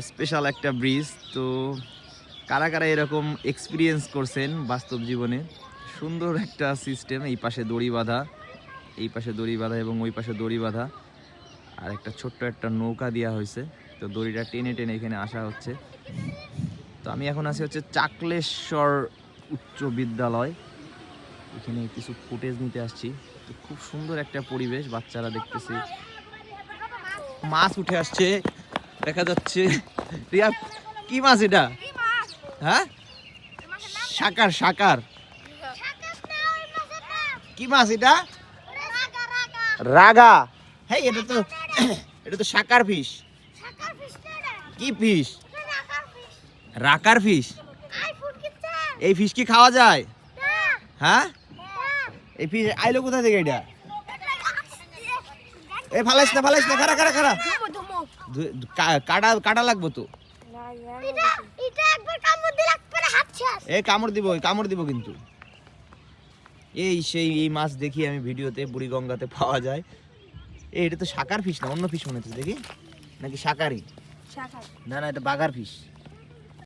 Special একটা bridge. তো কারা কারা এরকম এক্সপিরিয়েন্স করছেন বাস্তব জীবনে? সুন্দর একটা সিস্টেম, এই পাশে দড়ি বাঁধা, এই পাশে দড়ি বাঁধা এবং ওই পাশে দড়ি বাঁধা, আর একটা ছোট্ট একটা নৌকা দেওয়া হয়েছে। তো দড়িটা টেনে টেনে এখানে আসা হচ্ছে। তো আমি এখন আছি হচ্ছে চাকলেশ্বর উচ্চ বিদ্যালয়, এখানে কিছু ফুটেজ নিতে আসছি। তো খুব সুন্দর একটা পরিবেশ, বাচ্চারা দেখতেছি মাছ উঠে আসছে দেখা যাচ্ছে। রিয়া, কি মাছ এটা? হ্যাঁ, শাকার। শাকার কি মাছ এটা? রাগা। হ্যাঁ, এটা তো শাকার ফিশ। কি ফিশ? রাকার ফিশ। এই ফিশ কি খাওয়া যায়? হ্যাঁ, এই ফিশ আইলো কোথা থেকে এটা? এ ফালাইস না, খারা কাটা লাগবো তো। এ কামড় দিব কিন্তু। এই মাছ দেখি আমি ভিডিওতে বুড়িগঙ্গাতে পাওয়া যায়। এটা তো শাকার ফিশ না, অন্য ফিশ মনে হচ্ছে। দেখি নাকি শাকারি? না, এটা বাগার ফিশ।